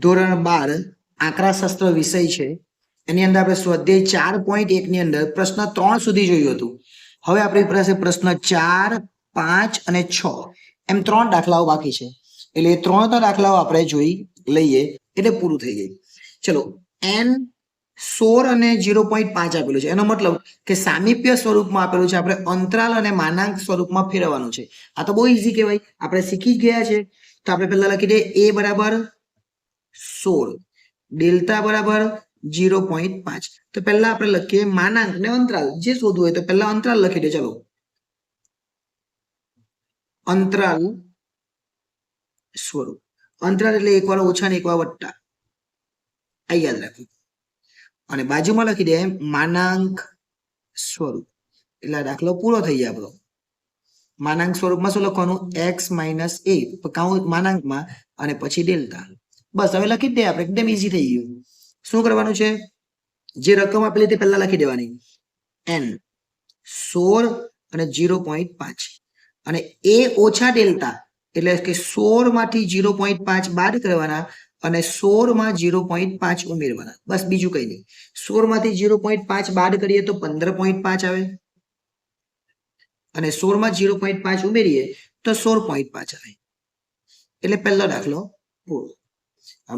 ધોરણ 12 આંકડાશાસ્ત્ર વિષય છે. એની અંદર આપણે સ્વાધ્યાય 4.1 ની અંદર પ્રશ્ન 3 સુધી જોયું હતું. હવે આપણી પાસે પ્રશ્ન 4, 5 અને 6 એમ 3 દાખલાઓ બાકી છે. એટલે એ 3 દાખલાઓ આપણે જોઈ લઈએ એટલે પૂરું થઈ ગયું. ચલો, n 16 અને 0.5 આપેલું છે. એનો મતલબ કે સામીપ્ય સ્વરૂપમાં આપેલું છે, આપણે અંતરાલ અને માનાંક સ્વરૂપમાં ફેરવવાનું છે. આ તો બહુ ઈઝી કહેવાય, આપણે શીખી જ ગયા છે. તો આપણે પહેલા લખી દઈએ a બરાબર 16, ડેલ્ટા બરાબર 0.5. તો પહેલા આપણે લખીએ માનાંક ને અંતરાલ, જે શોધવું હોય તો પહેલા અંતરાલ લખી દે. ચલો, અંતરાલ સ્વરૂપ. અંતરાલ એટલે એકવાર ઓછા ને એકવાર વત્તા, આ યાદ રાખવું. અને બાજુમાં લખી દે માનાંક સ્વરૂપ. એટલે દાખલો પૂરો થઈ જાય આપણો. માનાંક સ્વરૂપમાં શું લખવાનું? x - a કાઉન્ટ માનાંકમાં અને પછી ડેલ્ટા. બસ હવે લખી જ દે આપણે, એકદમ ઈઝી થઈ ગયું. શું કરવાનું છે? જે રકમ આપેલી તે પહેલા લખી દેવાની, n 16 અને 0.5 અને a ઓછા ડેલ્ટા એટલે કે 16 માંથી 0.5 બાદ કરવાના અને 16 માં 0.5 ઉમેરવાના. બસ બીજું કઈ નહીં. 16 માંથી 0.5 બાદ કરીએ તો 15.5 આવે અને 16 માં 0.5 ઉમેરીએ તો 16.5 આવે. એટલે પહેલો દાખલો પૂરો.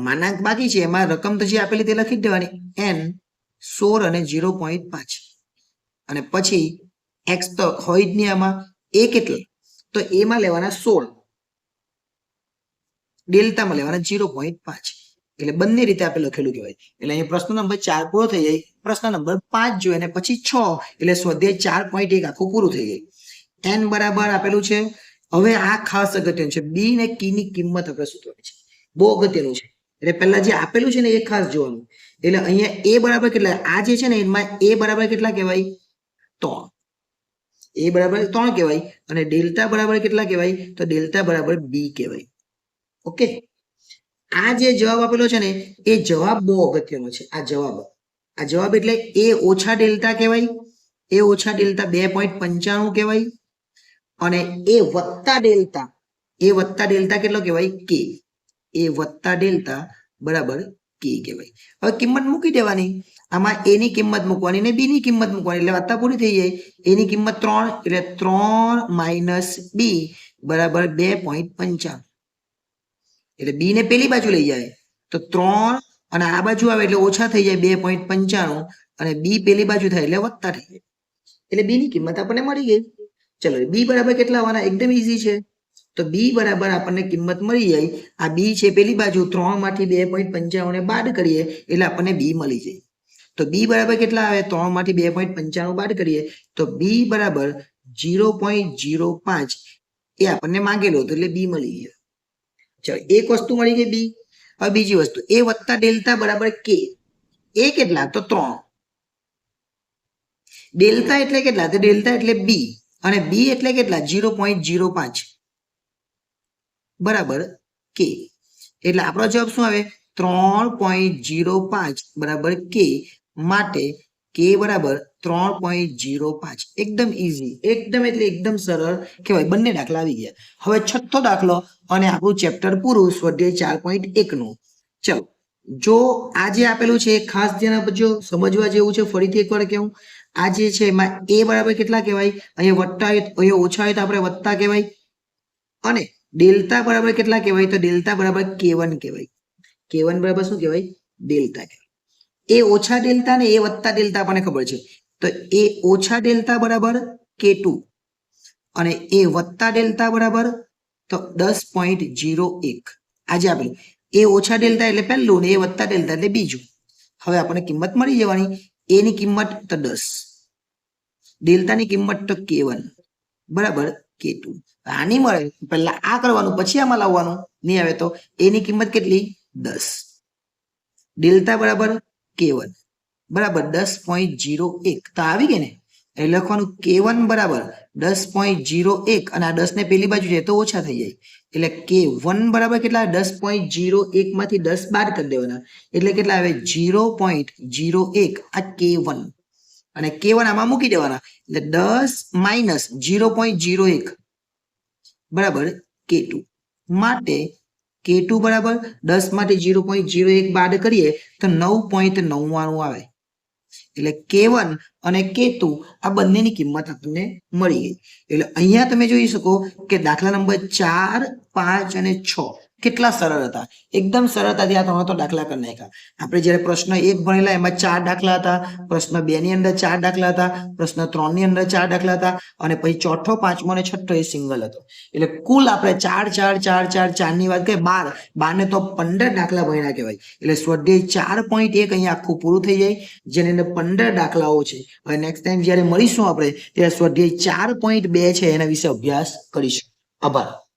માનાંક બાકી છે, એમાં રકમ તો જે આપેલી તે લખી જ દેવાની, n 16 અને 0.5 અને પછી x તો હોય જ નહીં આમાં, a કેટલા? તો a માં લેવાના 16, ડેલ્ટામાં લેવાના 0.5. એટલે બંને રીતે આપણે લખેલું કહેવાય. એટલે અહીંયા પ્રશ્ન નંબર 4 પૂરો થઈ જાય. પ્રશ્ન નંબર 5 જોઈએ અને પછી 6, એટલે સ્વાધ્યાય 4.1 આખું પૂરું થઈ ગયું. n બરાબર આપેલું છે. હવે આ ખાસ અગત્યનું છે, b ને કી ની કિંમત આપણે શોધવાની છે. બહુ અગત્યનું છે. એટલે પહેલા જે આપેલું છે ને એ ખાસ જોવાનું. એટલે અહીંયા a બરાબર કેટલા? આ જે છે ને એમાં a બરાબર કેટલા કહેવાય? 3. a બરાબર 3 કહેવાય અને ડેલ્ટા બરાબર કેટલા કહેવાય? તો ડેલ્ટા બરાબર b કહેવાય. ઓકે, આ જે જવાબ આપેલો છે ને એ જવાબ બહુ અગત્યનો છે. આ જવાબ એટલે a ઓછા ડેલ્ટા કહેવાય, a ઓછા ડેલ્ટા 2.95 કહેવાય અને a વત્તા ડેલ્ટા કેટલો કહેવાય? k. a વત્તા ડેલ્ટા બરાબર k કહેવાય. હવે કિંમત મૂકી દેવાની. આમાં a ની કિંમત મૂકવાની ને b ની કિંમત મૂકવાની, એટલે વાર્તા પૂરી થઈ જાય. a ની કિંમત 3 એટલે 3 - b બરાબર 2.95. એટલે b ને પેલી બાજુ લઈ જાય તો 3 અને આ બાજુ આવે એટલે ઓછા થઈ જાય 2.95 અને b પેલી બાજુ થાય એટલે વત્તા થઈ જાય. એટલે b ની કિંમત આપણને મળી ગઈ. ચલો, b બરાબર કેટલા આવવાના? એકદમ ઈઝી છે. તો b બરાબર આપણને કિંમત મળી જાય. આ b છે પેલી બાજુ, 3 માંથી 2.95 ને બાદ કરીએ એટલે આપણને b મળી જાય. તો b બરાબર કેટલા આવે? 3 માંથી 2.95 બાદ કરીએ તો b બરાબર 0.05 એ આપણને માંગેલો હતો એટલે b મળી ગયો. ચલો, એક વસ્તુ મળી ગઈ b. હવે બીજી વસ્તુ, a વત્તા ડેલ્ટા બરાબર k. a કેટલા? તો 3. ડેલ્ટા એટલે કેટલા? તો ડેલ્ટા એટલે b અને b એટલે કેટલા? 0.05 બરાબર k. એટલે આપણો જવાબ શું આવે? 3.05 બરાબર k. માટે k બરાબર 3.05. એકદમ ઈઝી, એકદમ એટલે એકદમ સરળ કહેવાય. બંને દાખલા આવી ગયા. હવે છઠ્ઠો દાખલો અને આપણું ચેપ્ટર પૂરું, સ્વાધ્યાય 4.1 નું. ચલો, જો આ જે આપેલું છે ખાસ ધ્યાન આપજો, સમજવા જેવું છે. ફરીથી એકવાર કહું, આ જે છે એમાં a બરાબર કેટલા કહેવાય? અહીંયા વત્તા હોય, અહીંયા ઓછા હોય તો આપણે વત્તા કહેવાય અને ડેલ્ટા બરાબર કેટલા કહેવાય? તો ડેલ્ટા બરાબર k1 કહેવાય. k1 બરાબર શું કહેવાય? ડેલ્ટા કહેવાય. એ ઓછા ડેલ્ટા ને એ વત્તા ડેલ્ટા આપણને ખબર છે. તો એ ઓછા ડેલ્ટા બરાબર k2 અને એ વત્તા ડેલ્ટા બરાબર તો 10.01. આજે આપેલું એ ઓછા ડેલ્ટા એટલે પહેલું ને એ વત્તા ડેલ્ટા એટલે બીજું. હવે આપણને કિંમત મળી જવાની. એ ની કિંમત તો 10, ડેલ્ટાની કિંમત તો k1 બરાબર k2. આની મળે પહેલા આ કરવાનું પછી આમાં લાવવાનું. નહીં આવે તો એની કિંમત કેટલી? 10, ડેલ્ટા બરાબર k1 બરાબર 10.01. તો આવી ગઈ ને? એટલે લખવાનું k1 બરાબર 10.01 અને આ 10 ને પેલી બાજુ જાય તો ઓછા થઈ જાય. એટલે k1 બરાબર કેટલા? 10.01 માંથી 10 બાદ કરી દેવાના એટલે કેટલા આવે? 0.01. આ k1 અને k1 આમાં મૂકી દેવાના એટલે 10 - 0.01 બરાબર k2. માટે K2 બરાબર 10 માંથી 0.01 બાદ કરીએ તો 9.99 આવે. એટલે K1 અને K2 આ બંનેની કિંમત આપણને મળી ગઈ. એટલે અહીંયા તમે જોઈ શકો કે દાખલા નંબર 4, 5 અને 6 કેટલા સરળ હતા. એકદમ સરળતાથી આ ત્રણેય દાખલા કરી નાખ્યા. આપણે જ્યારે પ્રશ્ન 1 ભણેલા એમાં 4 દાખલા હતા, પ્રશ્ન 2 ની અંદર 4 દાખલા હતા, પ્રશ્ન 3 ની અંદર 4 દાખલા હતા અને પછી ચોથો, પાંચમો અને છઠ્ઠો એ સિંગલ હતો. એટલે કુલ આપણે 4 4 4 4 4 ની વાત કરીએ 12 ને તો 15 દાખલા ભણ્યા કહેવાય. એટલે સ્વાધ્યાય 4.1 અહીંયા આખું પૂરું થઈ જાય, જેની અંદર 15 દાખલાઓ છે. હવે નેક્સ્ટ ટાઈમ જ્યારે મળીશું આપણે ત્યારે સ્વાધ્યાય 4.2 છે એના વિશે અભ્યાસ કરીશું. આભાર.